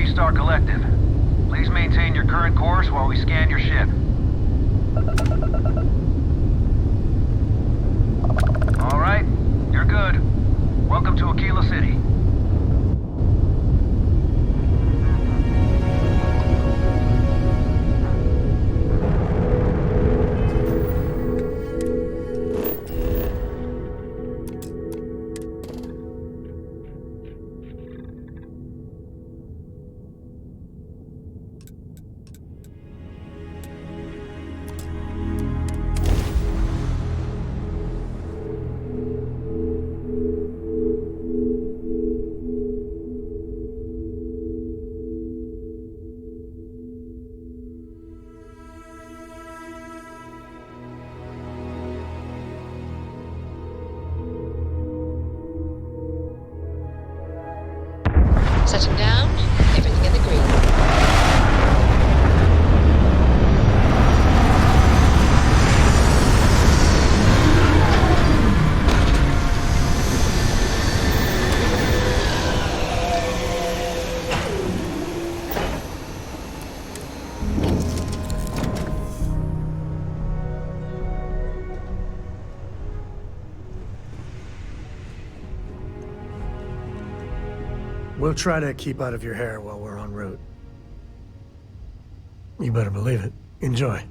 Freestar Collective. Please maintain your current course while we scan your ship. All right, you're good. Welcome to Aquila City. Setting down, everything in the green. We'll try to keep out of your hair while we're en route. You better believe it. Enjoy.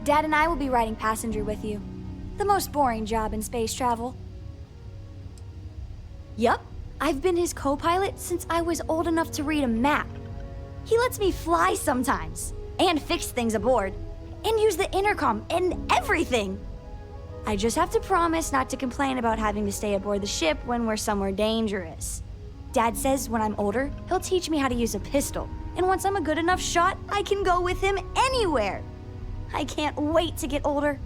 Dad and I will be riding passenger with you. The most boring job in space travel. Yup, I've been his co-pilot since I was old enough to read a map. He lets me fly sometimes, and fix things aboard, and use the intercom and everything. I just have to promise not to complain about having to stay aboard the ship when we're somewhere dangerous. Dad says when I'm older, he'll teach me how to use a pistol, and once I'm a good enough shot, I can go with him anywhere. I can't wait to get older.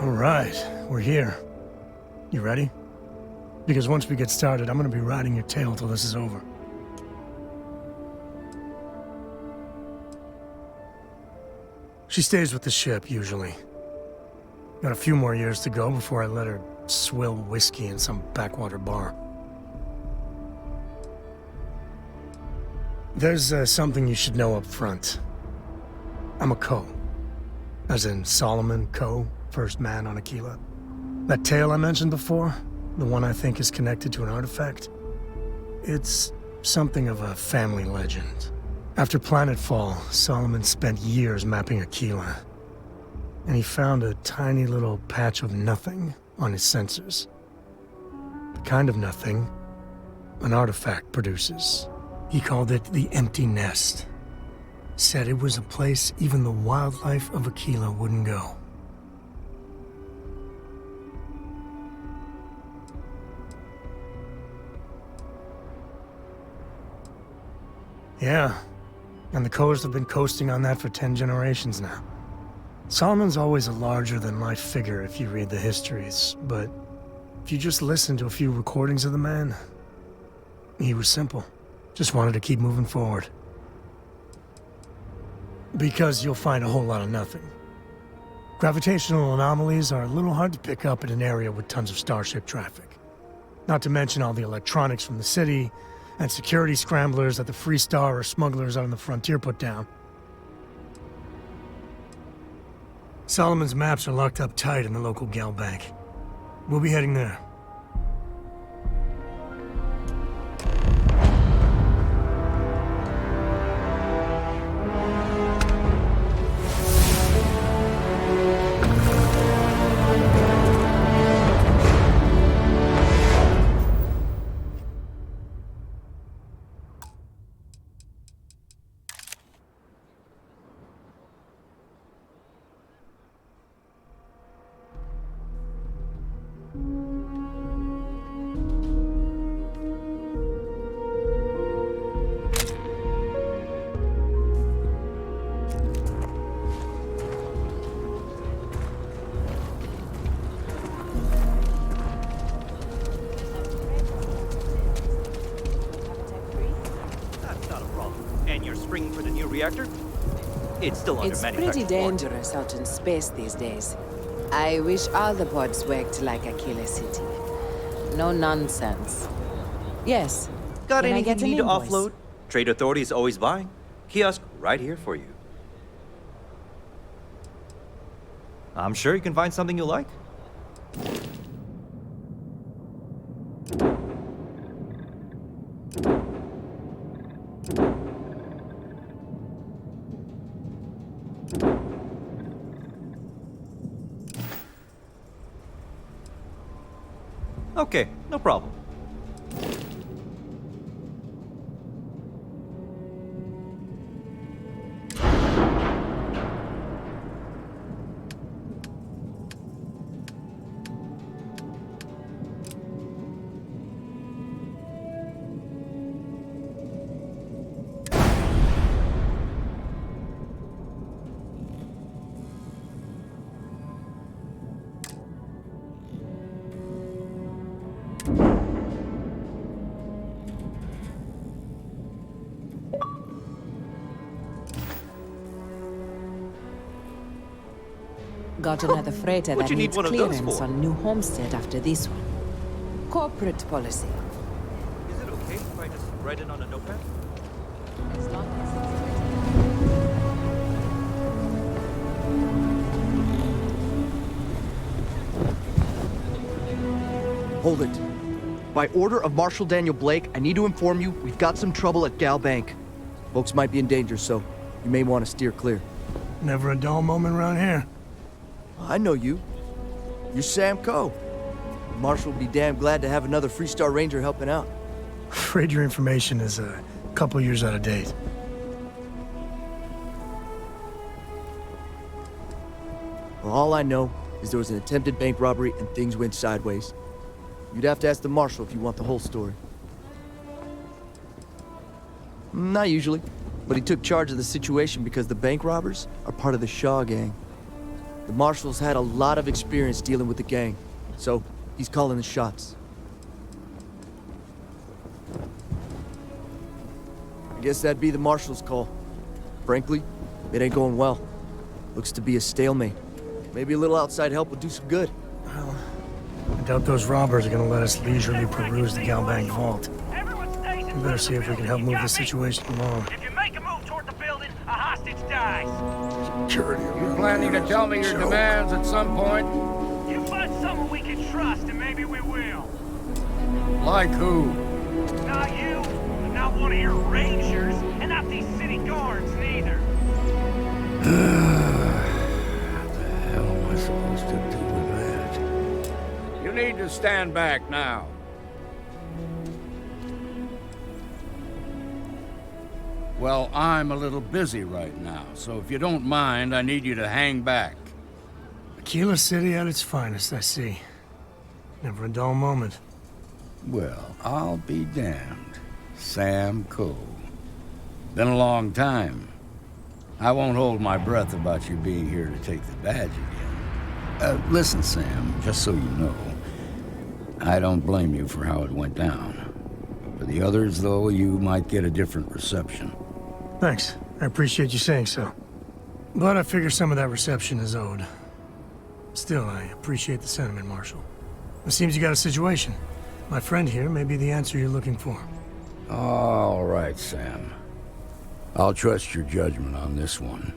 All right, we're here. You ready? Because once we get started, I'm gonna be riding your tail till this is over. She stays with the ship, usually. Got a few more years to go before I let her swill whiskey in some backwater bar. There's something you should know up front. I'm a Co. As in Solomon Co., first man on Aquila. That tale I mentioned before, the one I think is connected to an artifact, it's something of a family legend. After Planetfall, Solomon spent years mapping Aquila, and he found a tiny little patch of nothing on his sensors. The kind of nothing an artifact produces. He called it the Empty Nest. Said it was a place even the wildlife of Aquila wouldn't go. Yeah, and the Coast have been coasting on that for 10 generations now. Solomon's always a larger-than-life figure if you read the histories, but if you just listen to a few recordings of the man, he was simple. Just wanted to keep moving forward. Because you'll find a whole lot of nothing. Gravitational anomalies are a little hard to pick up in an area with tons of starship traffic. Not to mention all the electronics from the city, and security scramblers that the Freestar or smugglers out on the frontier put down. Solomon's maps are locked up tight in the local gal bank. We'll be heading there. reactor? It's still under It's manufacturing pretty warranty. dangerous out in space these days. I wish all the pods worked like Aquila City. No nonsense. Yes. Got Can I anything get you an need to invoice? offload? Trade Authority is always buying. Kiosk right here for you. I'm sure you can find something you like. Okay, no problem. Got another freighter Would that you need needs one of those clearance for? on New Homestead after this one. Corporate policy. Is it okay if I just write it on a notepad? As long as Hold it. By order of Marshal Daniel Blake, I need to inform you we've got some trouble at Gal Bank. Folks might be in danger, so you may want to steer clear. Never a dull moment around here. I know you. You're Sam Coe. Marshal will be damn glad to have another Freestar Ranger helping out. Afraid your information is a couple years out of date. Well, all I know is there was an attempted bank robbery and things went sideways. You'd have to ask the Marshal if you want the whole story. Not usually, but he took charge of the situation because the bank robbers are part of the Shaw gang. The Marshal's had a lot of experience dealing with the gang, so he's calling the shots. I guess that'd be the Marshal's call. Frankly, it ain't going well. Looks to be a stalemate. Maybe a little outside help would do some good. Well, I doubt those robbers are gonna let us leisurely peruse the Galbank vault. We better see if we can help move the situation along. If you make a move toward the building, a hostage dies. You planning to tell me your demands at some point? You find someone we can trust, and maybe we will. Like who? Not you, not one of your rangers, and not these city guards neither. What the hell am I supposed to do with that? You need to stand back now. Well, I'm a little busy right now, so if you don't mind, I need you to hang back. Aquila City at its finest, I see. Never a dull moment. Well, I'll be damned. Sam Coe. Been a long time. I won't hold my breath about you being here to take the badge again. Listen, Sam, just so you know, I don't blame you for how it went down. For the others, though, you might get a different reception. Thanks. I appreciate you saying so. But I figure some of that reception is owed. Still, I appreciate the sentiment, Marshal. It seems you got a situation. My friend here may be the answer you're looking for. All right, Sam. I'll trust your judgment on this one.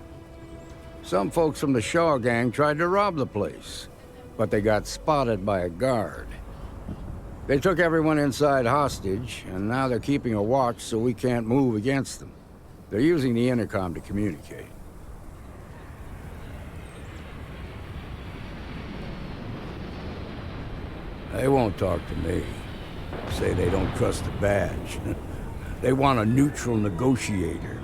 Some folks from the Shaw gang tried to rob the place, but they got spotted by a guard. They took everyone inside hostage, and now they're keeping a watch so we can't move against them. They're using the intercom to communicate. They won't talk to me. Say they don't trust the badge. They want a neutral negotiator.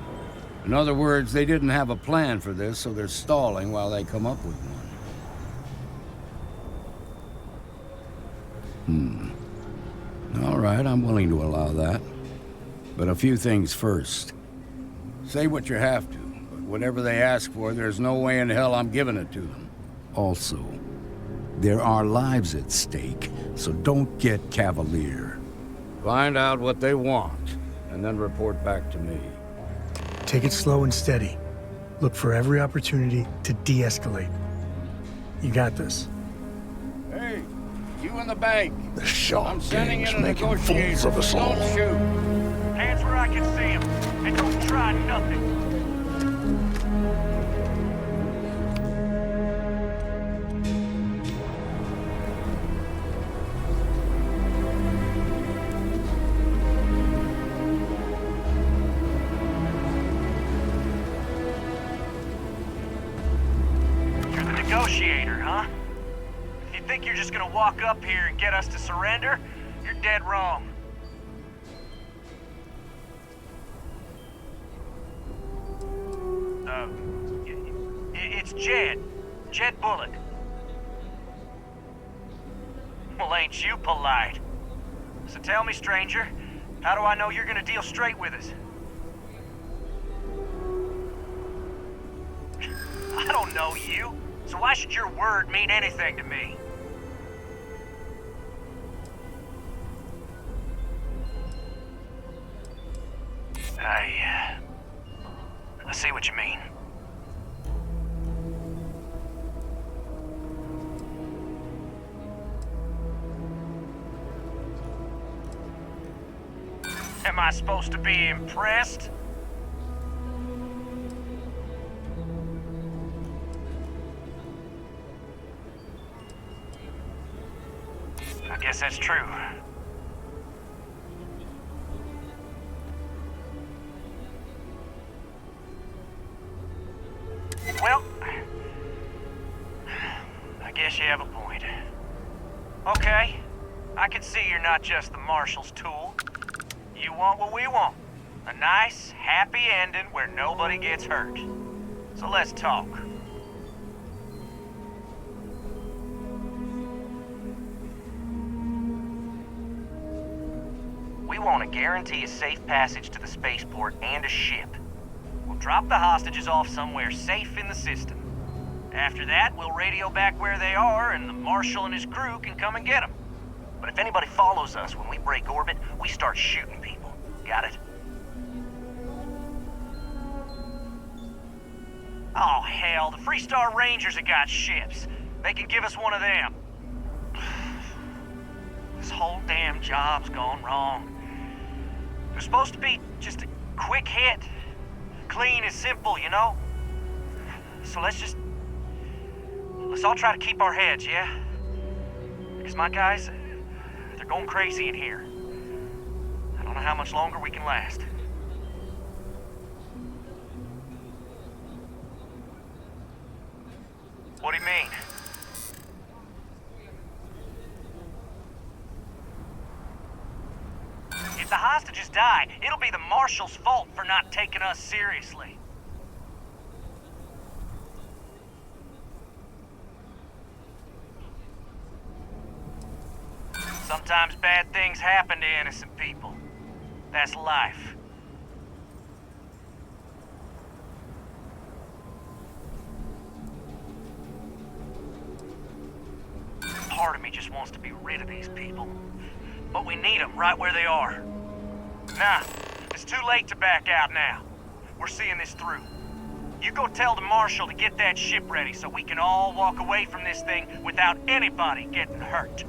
In other words, they didn't have a plan for this, so they're stalling while they come up with one. All right, I'm willing to allow that. But a few things first. Say what you have to, but whatever they ask for, there's no way in hell I'm giving it to them. Also, there are lives at stake, so don't get cavalier. Find out what they want, and then report back to me. Take it slow and steady. Look for every opportunity to de-escalate. You got this. Hey, you in the bank. The Shaw I'm sending gang's in a making negotiator. fools of us all. Don't shoot. Hands where I can see them, and don't try nothing. You're the negotiator, huh? If you think you're just gonna walk up here and get us to surrender, you're dead wrong. It's Jed. Jed Bullock. Well, ain't you polite? So tell me, stranger, how do I know you're gonna deal straight with us? I don't know you, so why should your word mean anything to me? I see what you mean. Am I supposed to be impressed? I guess that's true. Well, I guess you have a point. Okay, I can see you're not just the Marshal's tool. You want what we want. A nice, happy ending where nobody gets hurt. So let's talk. We want to guarantee a safe passage to the spaceport and a ship. We'll drop the hostages off somewhere safe in the system. After that, we'll radio back where they are, and the Marshal and his crew can come and get them. But if anybody follows us when we break orbit, we start shooting people. Got it? Oh, hell, the Freestar Rangers have got ships. They can give us one of them. This whole damn job's gone wrong. It was supposed to be just a quick hit. Clean and simple, you know? So let's all try to keep our heads, yeah? Because my guys, they're going crazy in here. I don't know how much longer we can last. What do you mean? If the hostages die, it'll be the Marshal's fault for not taking us seriously. Sometimes bad things happen to innocent people. That's life. Part of me just wants to be rid of these people. But we need them right where they are. Nah, it's too late to back out now. We're seeing this through. You go tell the Marshal to get that ship ready so we can all walk away from this thing without anybody getting hurt.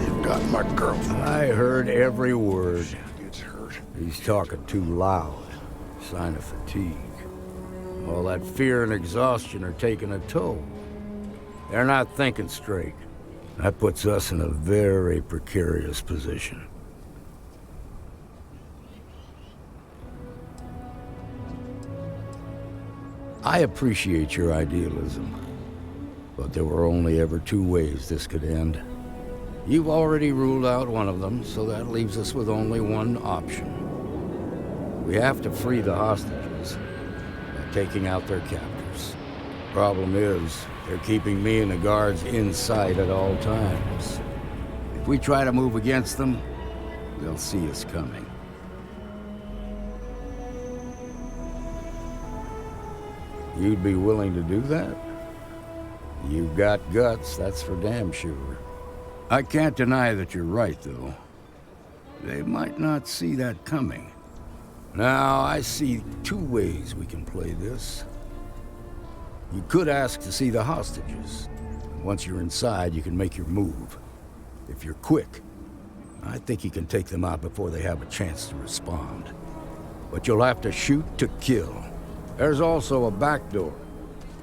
You've got my girlfriend. I heard every word. Gets hurt. He's talking too loud. Sign of fatigue. All that fear and exhaustion are taking a toll. They're not thinking straight. That puts us in a very precarious position. I appreciate your idealism, but there were only ever two ways this could end. You've already ruled out one of them, so that leaves us with only one option. We have to free the hostages by taking out their captors. Problem is, they're keeping me and the guards inside at all times. If we try to move against them, they'll see us coming. You'd be willing to do that? You've got guts, that's for damn sure. I can't deny that you're right, though. They might not see that coming. Now, I see two ways we can play this. You could ask to see the hostages. Once you're inside, you can make your move. If you're quick, I think you can take them out before they have a chance to respond. But you'll have to shoot to kill. There's also a back door.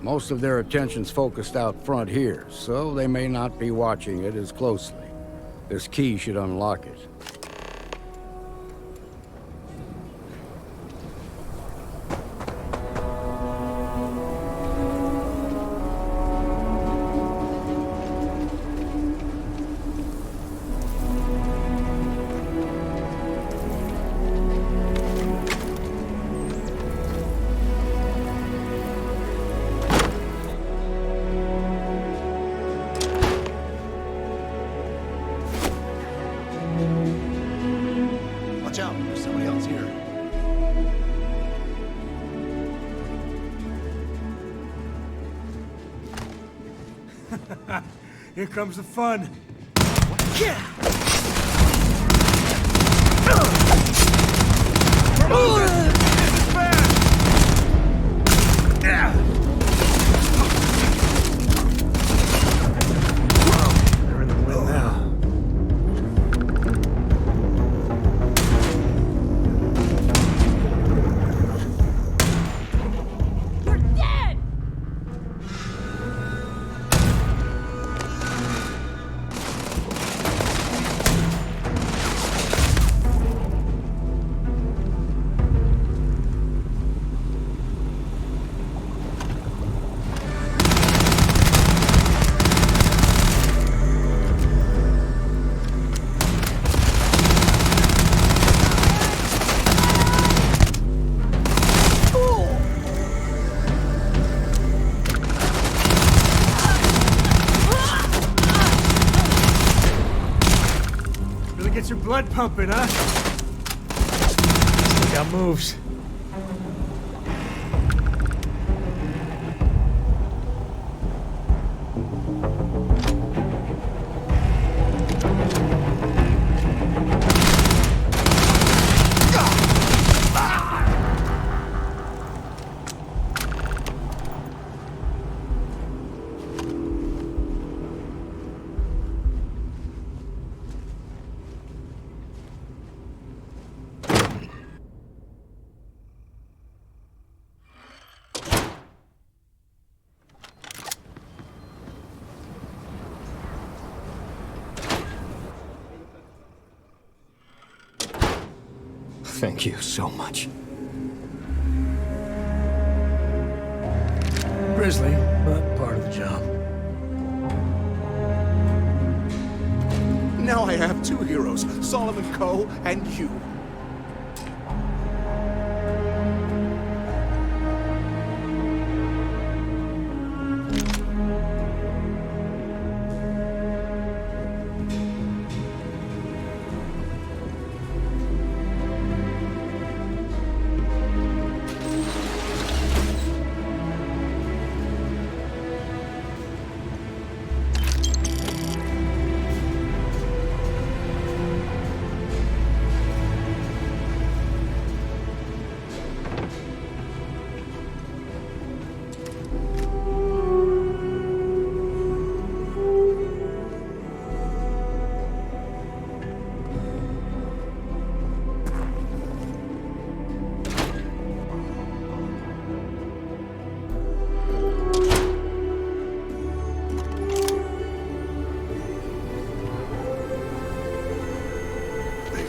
Most of their attention's focused out front here, so they may not be watching it as closely. This key should unlock it. Watch out, there's somebody else here. Here comes the fun. They're in the wind now. Get your blood pumping, huh? Still got moves. Thank you so much. Grisly, but part of the job. Now I have two heroes, Solomon Coe and you.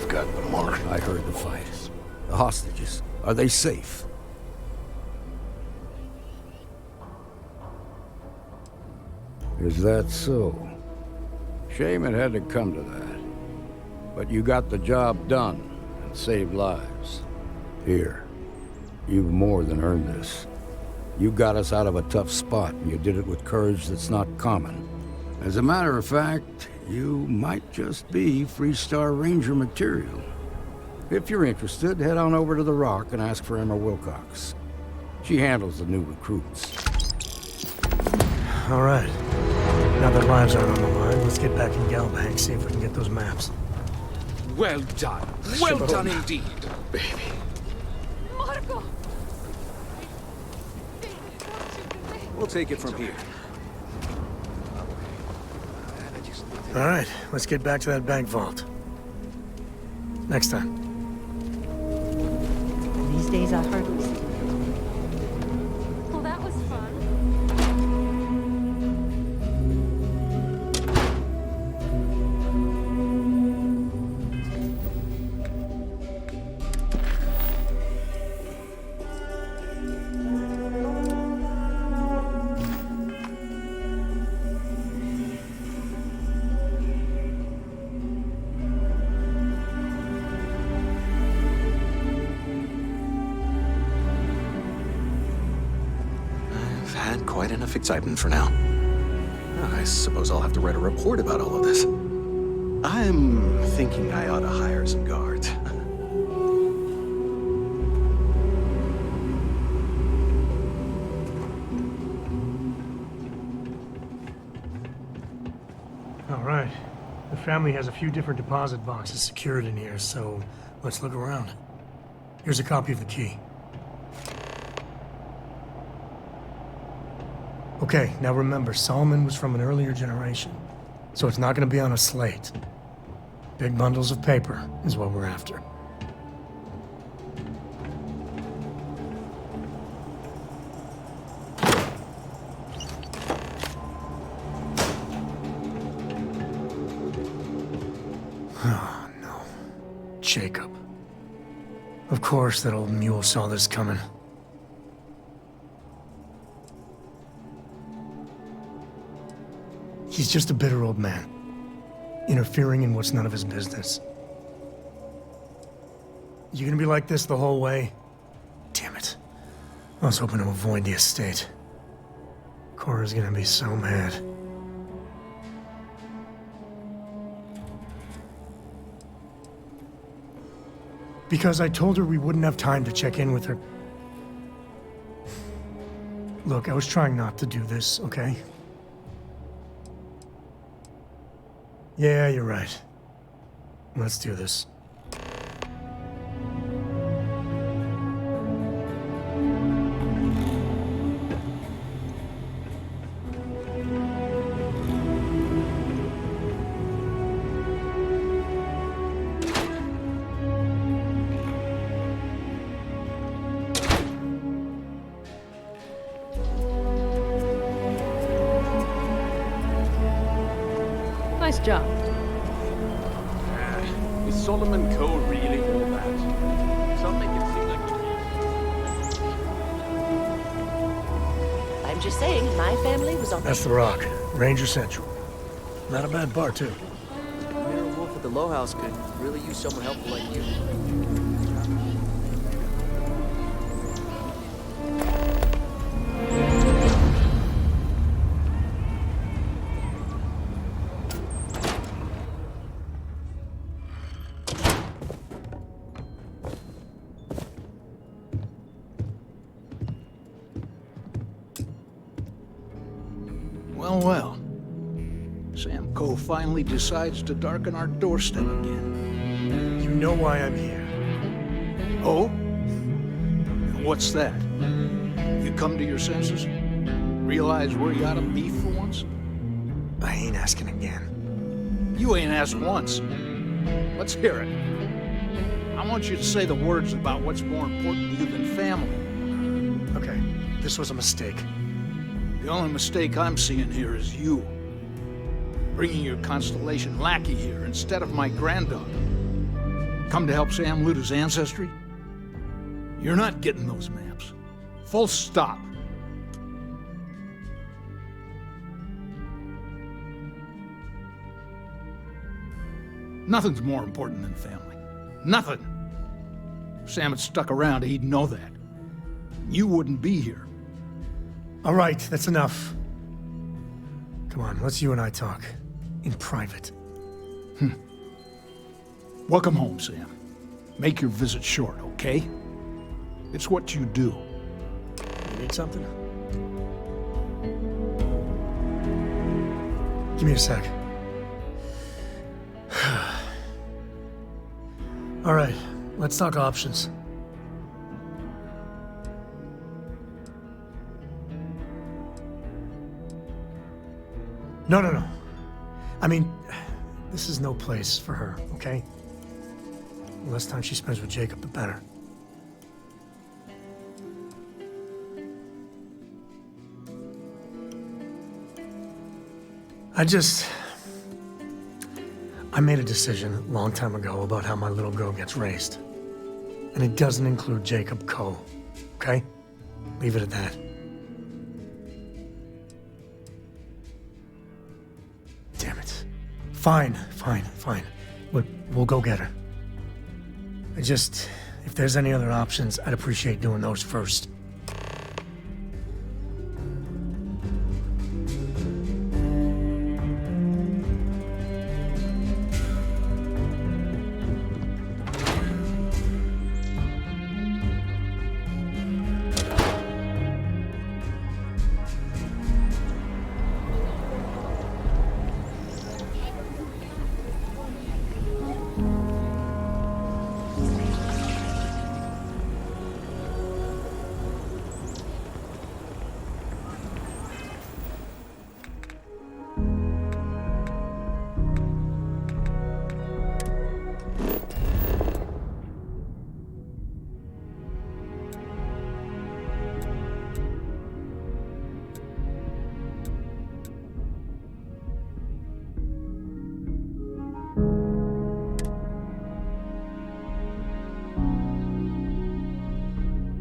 Got the mark. I heard the fight. The hostages, are they safe? Is that so? Shame it had to come to that. But you got the job done and saved lives. Here, you've more than earned this. You got us out of a tough spot, and you did it with courage that's not common. As a matter of fact, you might just be Freestar Ranger material. If you're interested, head on over to the Rock and ask for Emma Wilcox. She handles the new recruits. All right. Now that lives aren't on the line, let's get back in Galbank, see if we can get those maps. Well done. Well done indeed. Baby. Marco! We'll take it from here. All right, let's get back to that bank vault. Next time. These days I hardly see. Well, that was fun. I've had quite enough excitement for now. I suppose I'll have to write a report about all of this. I'm thinking I ought to hire some guards. All right. The family has a few different deposit boxes secured in here, so let's look around. Here's a copy of the key. Okay, now remember, Solomon was from an earlier generation, so it's not going to be on a slate. Big bundles of paper is what we're after. Oh, no. Jacob. Of course that old mule saw this coming. He's just a bitter old man, interfering in what's none of his business. You gonna be like this the whole way? Damn it. I was hoping to avoid the estate. Cora's gonna be so mad. Because I told her we wouldn't have time to check in with her. Look, I was trying not to do this, okay? Yeah, you're right. Let's do this. Nice job. Is Solomon Coe really all that? Some make it seem like I'm just saying, my family was on That's the Rock, Ranger Central. Not a bad bar, too. Mayor Wolf at the Low House could really use someone helpful like you. Well, well. Sam Coe finally decides to darken our doorstep again. You know why I'm here. Oh? What's that? You come to your senses? Realize where you ought to be for once? I ain't asking again. You ain't asked once. Let's hear it. I want you to say the words about what's more important to you than family. Okay, this was a mistake. The only mistake I'm seeing here is you. Bringing your Constellation lackey here instead of my granddaughter. Come to help Sam loot his ancestry? You're not getting those maps. Full stop. Nothing's more important than family. Nothing. If Sam had stuck around, he'd know that. You wouldn't be here. All right, that's enough. Come on, let's you and I talk. In private. Welcome home, Sam. Make your visit short, okay? It's what you do. You need something? Give me a sec. All right, let's talk options. No. I mean, this is no place for her, okay? The less time she spends with Jacob, the better. I made a decision a long time ago about how my little girl gets raised. And it doesn't include Jacob Coe, okay? Leave it at that. Damn it. Fine. We'll go get her. If there's any other options, I'd appreciate doing those first.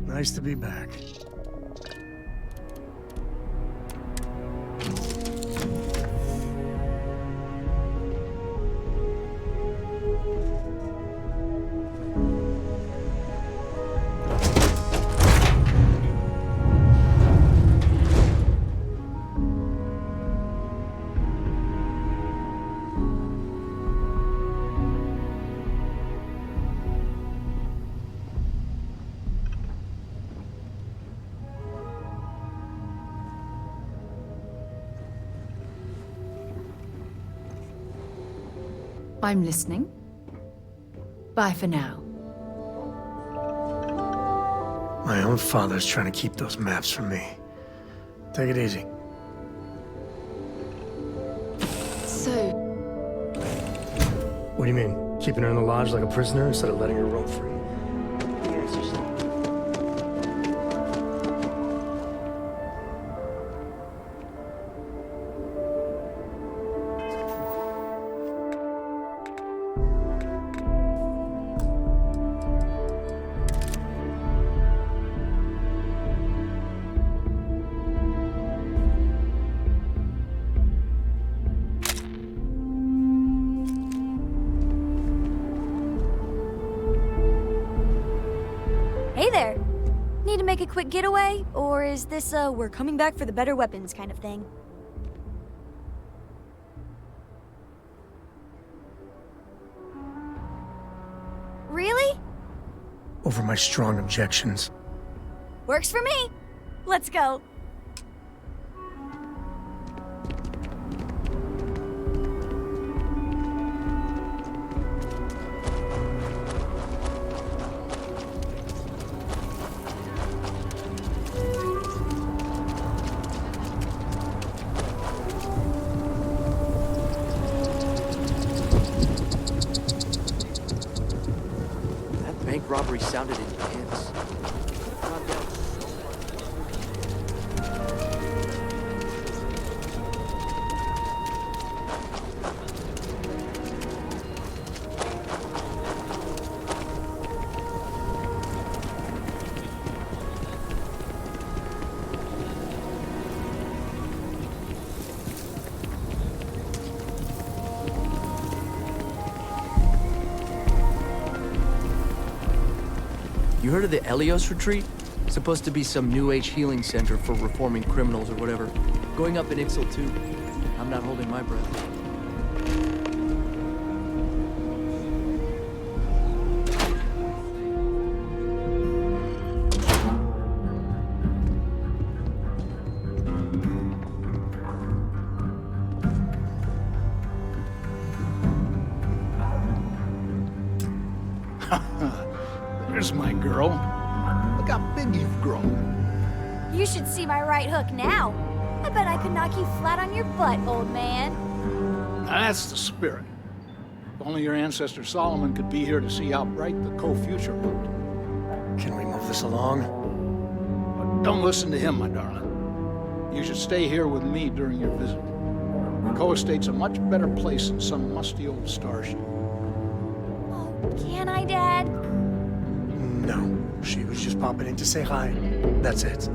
Nice to be back. I'm listening. Bye for now. My own father's trying to keep those maps from me. Take it easy. So, What do you mean? Keeping her in the lodge like a prisoner instead of letting her roam free? The answer's no. Hey there! Need to make a quick getaway? Or is this a we're coming back for the better weapons kind of thing? Really? Over my strong objections. Works for me! Let's go! That bank robbery sounded intense. You heard of the Elios Retreat? Supposed to be some new age healing center for reforming criminals or whatever. Going up in Ixel too. I'm not holding my breath. There's my girl. Look how big you've grown. You should see my right hook now. I bet I could knock you flat on your butt, old man. Now that's the spirit. If only your ancestor Solomon could be here to see how bright the co-future looked. Can we move this along? But don't listen to him, my darling. You should stay here with me during your visit. The co-estate's a much better place than some musty old starship. Oh, can I, Dad? No. She was just popping in to say hi. That's it.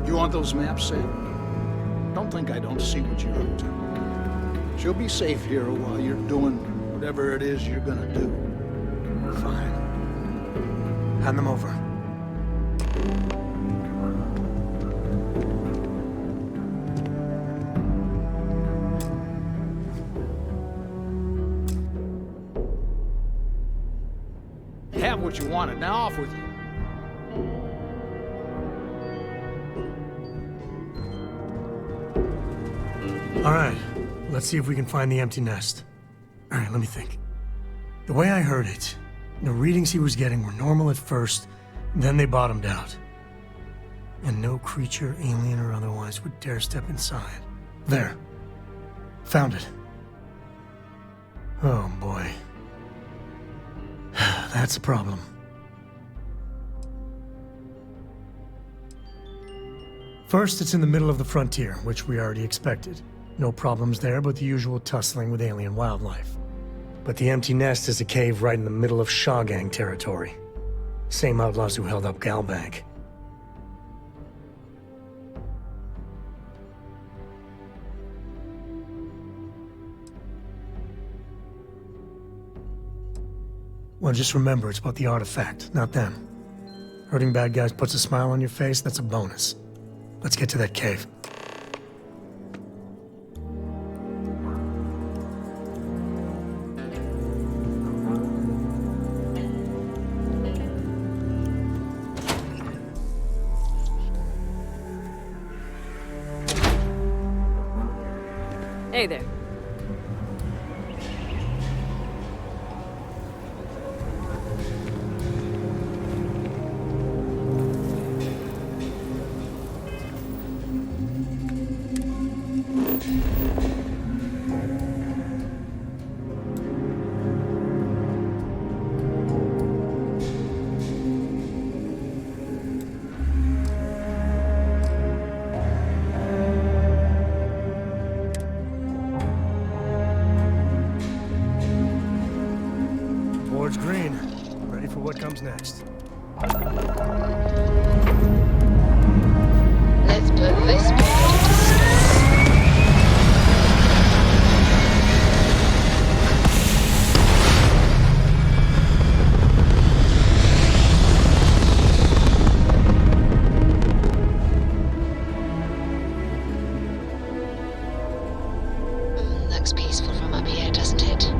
You want those maps, Sam? Don't think I don't see what you're up to. She'll be safe here while you're doing whatever it is you're gonna do. Fine. Hand them over. Have what you wanted. Now off with you. All right, let's see if we can find the empty nest. All right, let me think. The way I heard it, the readings he was getting were normal at first, then they bottomed out. And no creature, alien or otherwise, would dare step inside. There. Found it. Oh, boy. That's a problem. First, it's in the middle of the frontier, which we already expected. No problems there, but the usual tussling with alien wildlife. But the empty nest is a cave right in the middle of Shaw Gang territory. Same outlaws who held up Galbank. Well, just remember, it's about the artifact, not them. Hurting bad guys puts a smile on your face, that's a bonus. Let's get to that cave. Hey there. Board's green. Ready for what comes next. Let's put this board to sleep. Looks peaceful from up here, doesn't it?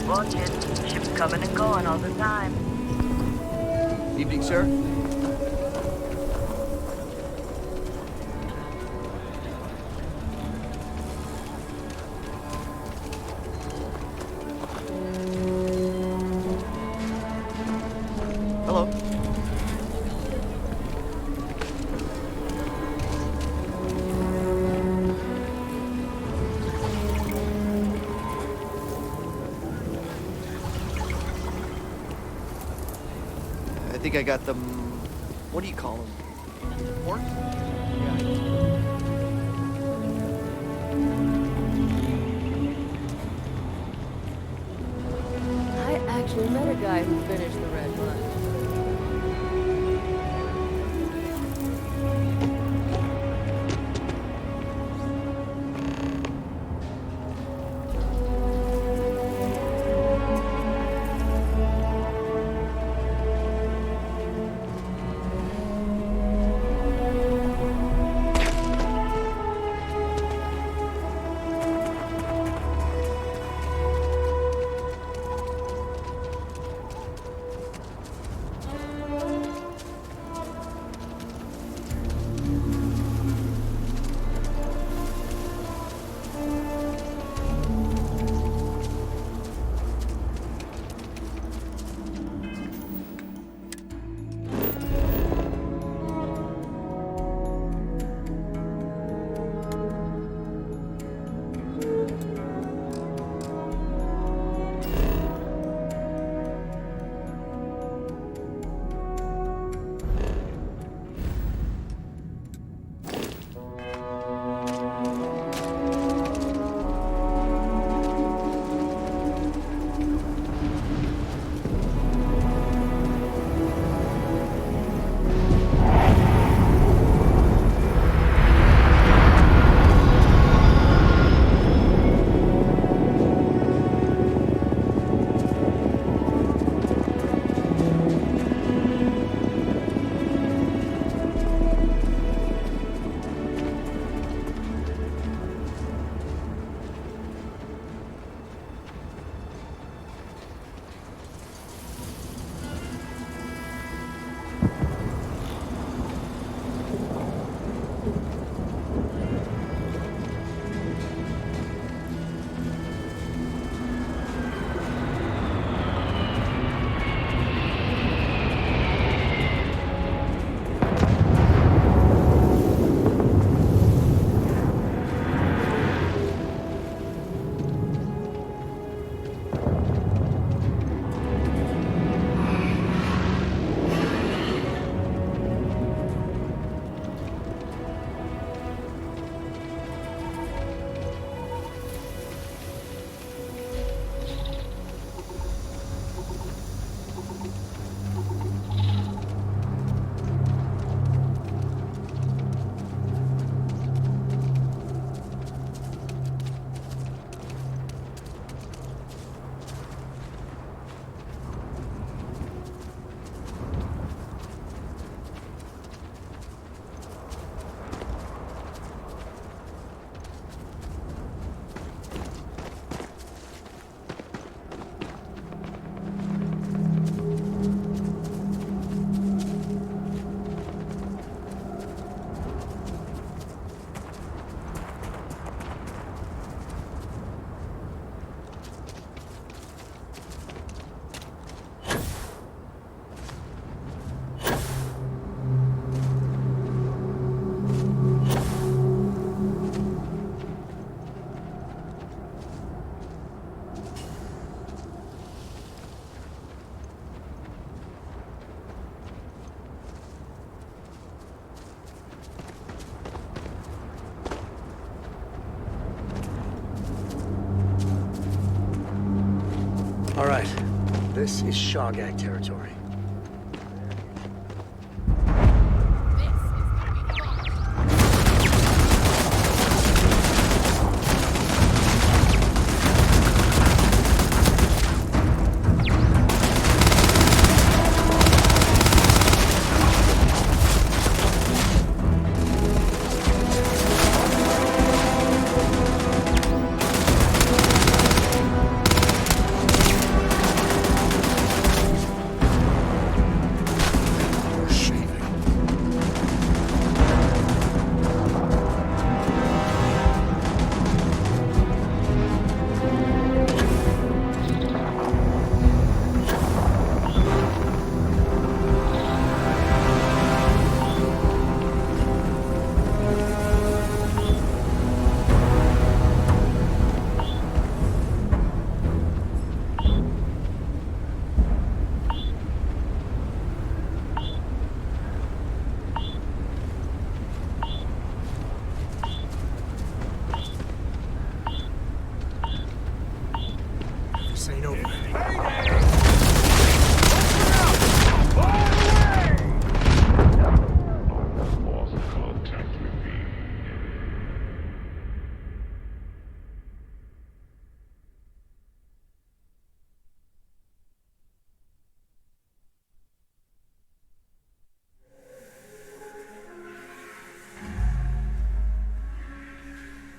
Watching. Ships coming and going all the time. Evening, sir. Hello. think I got them. What do you call them? Pork? I actually met a guy who finished the red line. All right, this is Shogag territory.